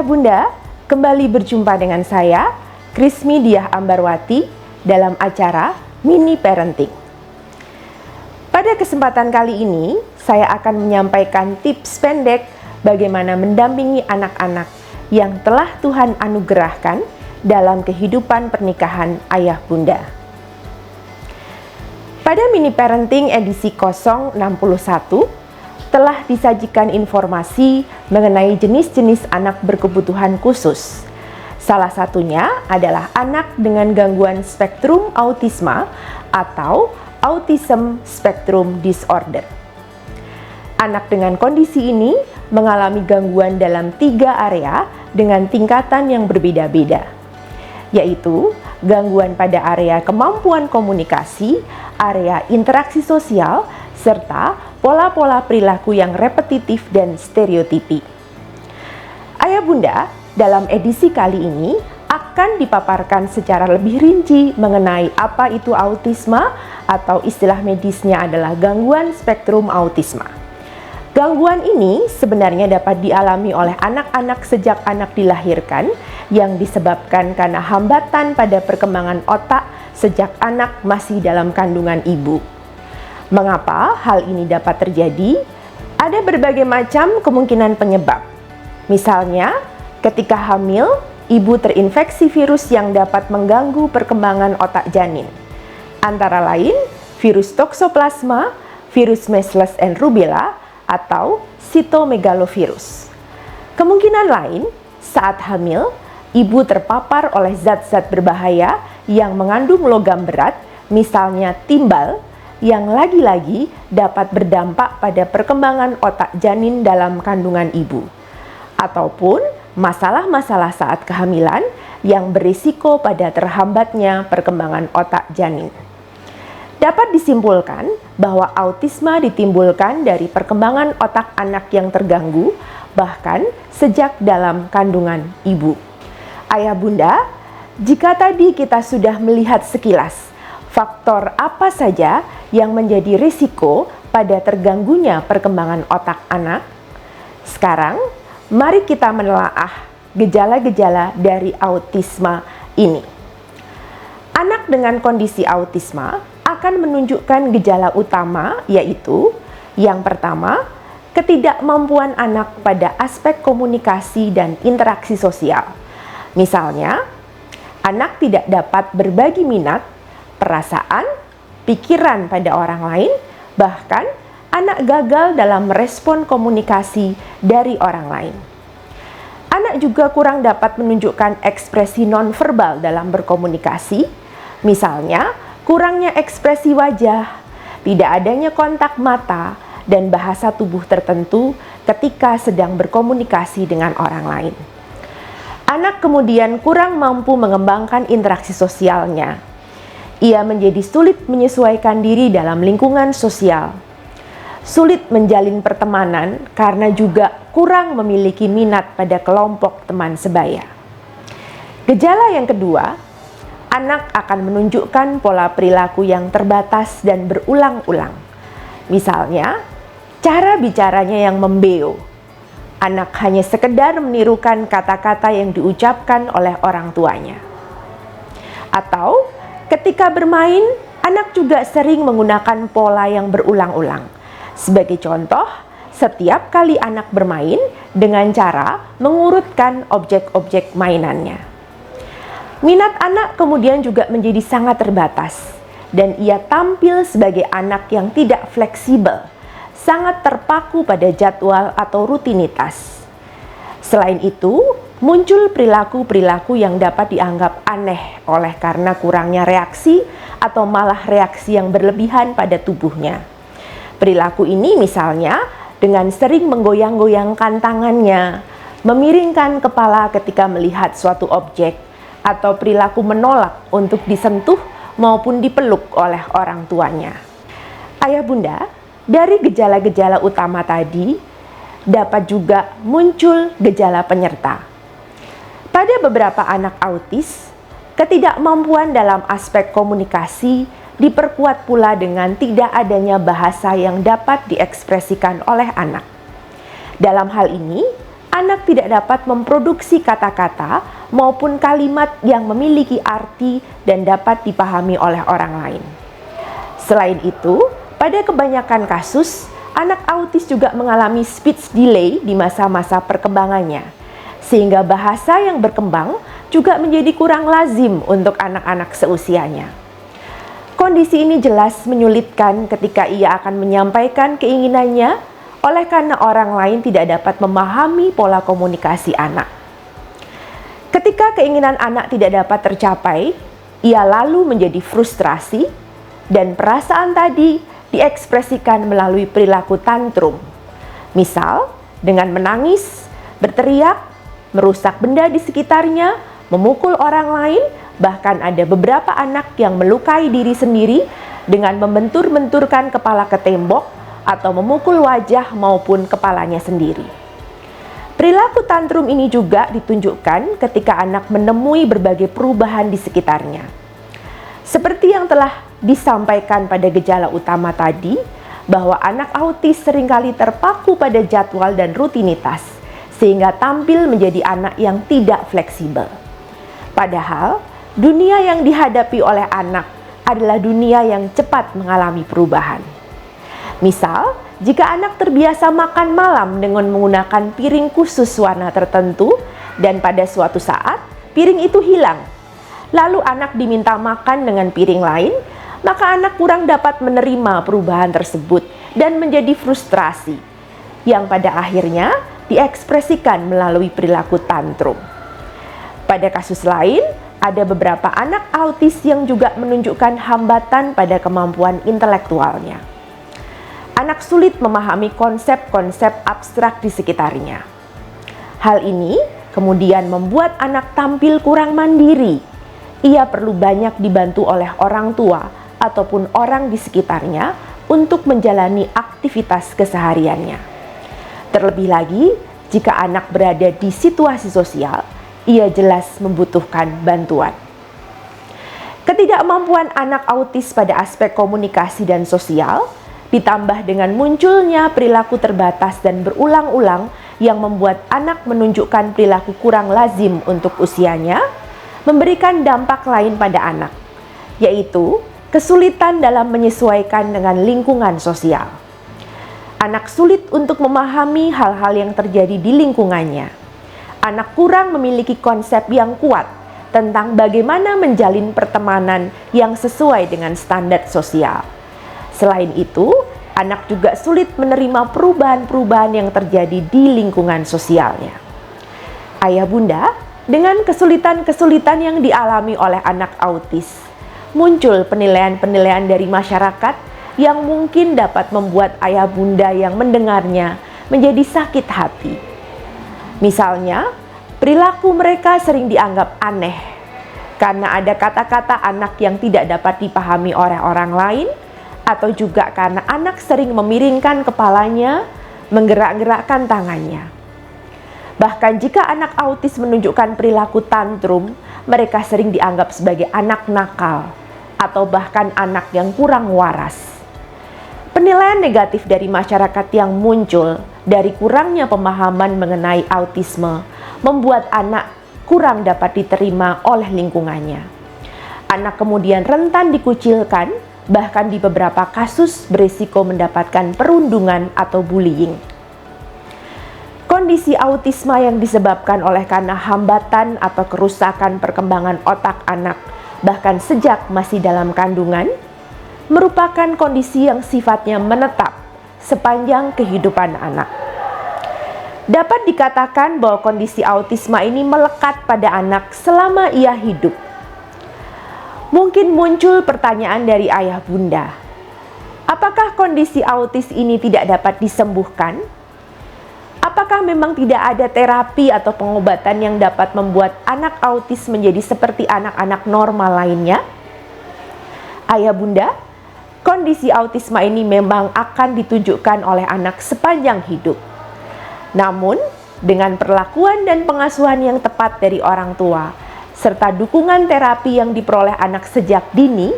Bunda, kembali berjumpa dengan saya, Krismi Diah Ambarwati, dalam acara Mini Parenting. Pada kesempatan kali ini, saya akan menyampaikan tips pendek bagaimana mendampingi anak-anak yang telah Tuhan anugerahkan dalam kehidupan pernikahan ayah bunda. Pada Mini Parenting edisi 061, telah disajikan informasi mengenai jenis-jenis anak berkebutuhan khusus. Salah satunya adalah anak dengan gangguan spektrum autisma atau Autism Spectrum Disorder. Anak dengan kondisi ini mengalami gangguan dalam 3 area dengan tingkatan yang berbeda-beda, yaitu gangguan pada area kemampuan komunikasi, area interaksi sosial, serta pola-pola perilaku yang repetitif dan stereotipi. Ayah bunda, dalam edisi kali ini akan dipaparkan secara lebih rinci mengenai apa itu autisme atau istilah medisnya adalah gangguan spektrum autisma. Gangguan ini sebenarnya dapat dialami oleh anak-anak sejak anak dilahirkan yang disebabkan karena hambatan pada perkembangan otak sejak anak masih dalam kandungan ibu. Mengapa hal ini dapat terjadi? Ada berbagai macam kemungkinan penyebab. Misalnya, ketika hamil, ibu terinfeksi virus yang dapat mengganggu perkembangan otak janin. Antara lain, virus toxoplasma, virus Measles and Rubella, atau cytomegalovirus. Kemungkinan lain, saat hamil, ibu terpapar oleh zat-zat berbahaya yang mengandung logam berat, misalnya timbal, yang lagi-lagi dapat berdampak pada perkembangan otak janin dalam kandungan ibu. Ataupun masalah-masalah saat kehamilan yang berisiko pada terhambatnya perkembangan otak janin. Dapat disimpulkan bahwa autisme ditimbulkan dari perkembangan otak anak yang terganggu, bahkan sejak dalam kandungan ibu. Ayah bunda, jika tadi kita sudah melihat sekilas faktor apa saja yang menjadi risiko pada terganggunya perkembangan otak anak, sekarang mari kita menelaah gejala-gejala dari autisme ini. Anak dengan kondisi autisme akan menunjukkan gejala utama, yaitu yang pertama, ketidakmampuan anak pada aspek komunikasi dan interaksi sosial. Misalnya, anak tidak dapat berbagi minat, perasaan, pikiran pada orang lain, bahkan anak gagal dalam merespon komunikasi dari orang lain. Anak juga kurang dapat menunjukkan ekspresi nonverbal dalam berkomunikasi, misalnya kurangnya ekspresi wajah, tidak adanya kontak mata, dan bahasa tubuh tertentu ketika sedang berkomunikasi dengan orang lain. Anak kemudian kurang mampu mengembangkan interaksi sosialnya. Ia menjadi sulit menyesuaikan diri dalam lingkungan sosial, sulit menjalin pertemanan karena juga kurang memiliki minat pada kelompok teman sebaya. Gejala yang kedua, anak akan menunjukkan pola perilaku yang terbatas dan berulang-ulang. Misalnya, cara bicaranya yang membeo. Anak hanya sekedar menirukan kata-kata yang diucapkan oleh orang tuanya. Atau ketika bermain, anak juga sering menggunakan pola yang berulang-ulang. Sebagai contoh, setiap kali anak bermain dengan cara mengurutkan objek-objek mainannya. Minat anak kemudian juga menjadi sangat terbatas, dan ia tampil sebagai anak yang tidak fleksibel, sangat terpaku pada jadwal atau rutinitas. Selain itu, muncul perilaku-perilaku yang dapat dianggap aneh oleh karena kurangnya reaksi atau malah reaksi yang berlebihan pada tubuhnya. Perilaku ini misalnya dengan sering menggoyang-goyangkan tangannya, memiringkan kepala ketika melihat suatu objek, atau perilaku menolak untuk disentuh maupun dipeluk oleh orang tuanya. Ayah bunda, dari gejala-gejala utama tadi, dapat juga muncul gejala penyerta. Pada beberapa anak autis, ketidakmampuan dalam aspek komunikasi diperkuat pula dengan tidak adanya bahasa yang dapat diekspresikan oleh anak. Dalam hal ini, anak tidak dapat memproduksi kata-kata maupun kalimat yang memiliki arti dan dapat dipahami oleh orang lain. Selain itu, pada kebanyakan kasus, anak autis juga mengalami speech delay di masa-masa perkembangannya, sehingga bahasa yang berkembang juga menjadi kurang lazim untuk anak-anak seusianya. Kondisi ini jelas menyulitkan ketika ia akan menyampaikan keinginannya, oleh karena orang lain tidak dapat memahami pola komunikasi anak. Ketika keinginan anak tidak dapat tercapai, ia lalu menjadi frustrasi, dan perasaan tadi diekspresikan melalui perilaku tantrum. Misal, dengan menangis, berteriak, merusak benda di sekitarnya, memukul orang lain, bahkan ada beberapa anak yang melukai diri sendiri dengan membentur-benturkan kepala ke tembok atau memukul wajah maupun kepalanya sendiri. Perilaku tantrum ini juga ditunjukkan ketika anak menemui berbagai perubahan di sekitarnya. Seperti yang telah disampaikan pada gejala utama tadi, bahwa anak autis seringkali terpaku pada jadwal dan rutinitas, sehingga tampil menjadi anak yang tidak fleksibel. Padahal, dunia yang dihadapi oleh anak adalah dunia yang cepat mengalami perubahan. Misal, jika anak terbiasa makan malam dengan menggunakan piring khusus warna tertentu dan pada suatu saat piring itu hilang, lalu anak diminta makan dengan piring lain, maka anak kurang dapat menerima perubahan tersebut dan menjadi frustrasi, yang pada akhirnya diekspresikan melalui perilaku tantrum. Pada kasus lain, ada beberapa anak autis yang juga menunjukkan hambatan pada kemampuan intelektualnya. Anak sulit memahami konsep-konsep abstrak di sekitarnya. Hal ini kemudian membuat anak tampil kurang mandiri. Ia perlu banyak dibantu oleh orang tua ataupun orang di sekitarnya untuk menjalani aktivitas kesehariannya. Terlebih lagi, jika anak berada di situasi sosial, ia jelas membutuhkan bantuan. Ketidakmampuan anak autis pada aspek komunikasi dan sosial, ditambah dengan munculnya perilaku terbatas dan berulang-ulang yang membuat anak menunjukkan perilaku kurang lazim untuk usianya, memberikan dampak lain pada anak, yaitu kesulitan dalam menyesuaikan dengan lingkungan sosial. Anak sulit untuk memahami hal-hal yang terjadi di lingkungannya. Anak kurang memiliki konsep yang kuat tentang bagaimana menjalin pertemanan yang sesuai dengan standar sosial. Selain itu, anak juga sulit menerima perubahan-perubahan yang terjadi di lingkungan sosialnya. Ayah bunda, dengan kesulitan-kesulitan yang dialami oleh anak autis, muncul penilaian-penilaian dari masyarakat yang mungkin dapat membuat ayah bunda yang mendengarnya menjadi sakit hati. Misalnya, perilaku mereka sering dianggap aneh karena ada kata-kata anak yang tidak dapat dipahami oleh orang lain, atau juga karena anak sering memiringkan kepalanya, menggerak-gerakkan tangannya. Bahkan jika anak autis menunjukkan perilaku tantrum, mereka sering dianggap sebagai anak nakal atau bahkan anak yang kurang waras. Penilaian negatif dari masyarakat yang muncul dari kurangnya pemahaman mengenai autisme membuat anak kurang dapat diterima oleh lingkungannya. Anak kemudian rentan dikucilkan, bahkan di beberapa kasus berisiko mendapatkan perundungan atau bullying. Kondisi autisme yang disebabkan oleh karena hambatan atau kerusakan perkembangan otak anak bahkan sejak masih dalam kandungan merupakan kondisi yang sifatnya menetap sepanjang kehidupan anak. Dapat dikatakan bahwa kondisi autisme ini melekat pada anak selama ia hidup. Mungkin muncul pertanyaan dari ayah bunda, apakah kondisi autis ini tidak dapat disembuhkan? Apakah memang tidak ada terapi atau pengobatan yang dapat membuat anak autis menjadi seperti anak-anak normal lainnya? Ayah bunda, kondisi autisme ini memang akan ditunjukkan oleh anak sepanjang hidup. Namun, dengan perlakuan dan pengasuhan yang tepat dari orang tua, serta dukungan terapi yang diperoleh anak sejak dini,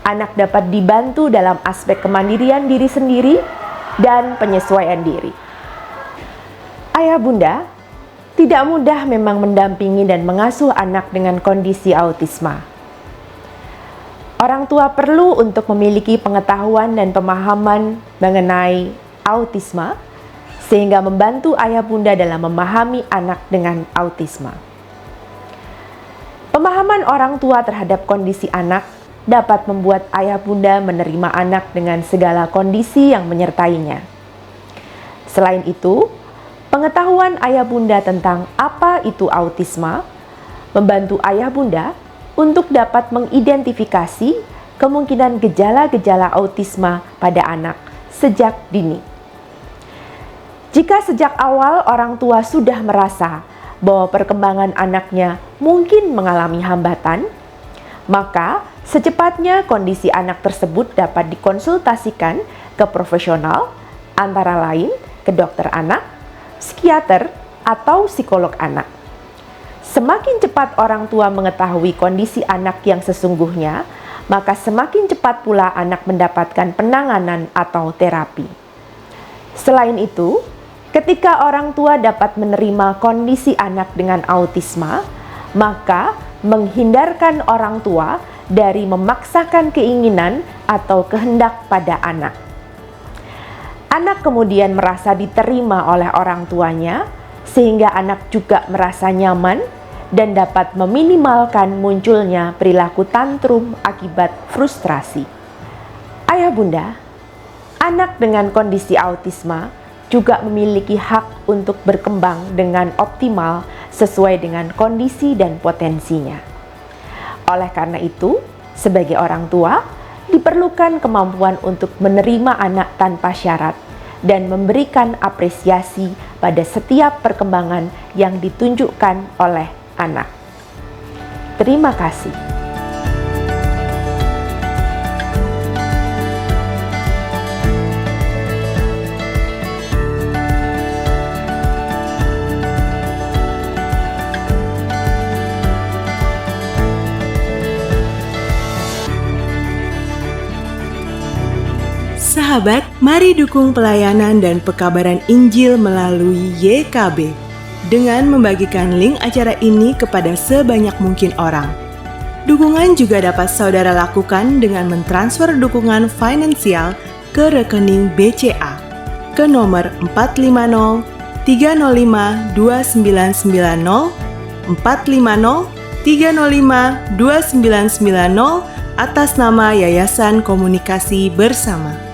anak dapat dibantu dalam aspek kemandirian diri sendiri dan penyesuaian diri. Ayah bunda, Tidak mudah memang mendampingi dan mengasuh anak dengan kondisi autisma. Orang tua perlu untuk memiliki pengetahuan dan pemahaman mengenai autisma, sehingga membantu ayah bunda dalam memahami anak dengan autisma. Pemahaman orang tua terhadap kondisi anak dapat membuat ayah bunda menerima anak dengan segala kondisi yang menyertainya. Selain itu, pengetahuan ayah bunda tentang apa itu autisma membantu ayah bunda untuk dapat mengidentifikasi kemungkinan gejala-gejala autisma pada anak sejak dini. Jika sejak awal orang tua sudah merasa bahwa perkembangan anaknya mungkin mengalami hambatan, maka secepatnya kondisi anak tersebut dapat dikonsultasikan ke profesional, antara lain ke dokter anak, psikiater, atau psikolog anak. Semakin cepat orang tua mengetahui kondisi anak yang sesungguhnya, maka semakin cepat pula anak mendapatkan penanganan atau terapi. Selain itu, ketika orang tua dapat menerima kondisi anak dengan autisma, maka menghindarkan orang tua dari memaksakan keinginan atau kehendak pada anak. Anak kemudian merasa diterima oleh orang tuanya, sehingga anak juga merasa nyaman dan dapat meminimalkan munculnya perilaku tantrum akibat frustrasi. Ayah bunda, anak dengan kondisi autisma juga memiliki hak untuk berkembang dengan optimal sesuai dengan kondisi dan potensinya. Oleh karena itu, sebagai orang tua, diperlukan kemampuan untuk menerima anak tanpa syarat dan memberikan apresiasi pada setiap perkembangan yang ditunjukkan oleh anak. Terima kasih. Sahabat, mari dukung pelayanan dan pekabaran Injil melalui YKB dengan membagikan link acara ini kepada sebanyak mungkin orang. Dukungan juga dapat saudara lakukan dengan mentransfer dukungan finansial ke rekening BCA ke nomor 450 305 2990 450 305 2990 atas nama Yayasan Komunikasi Bersama.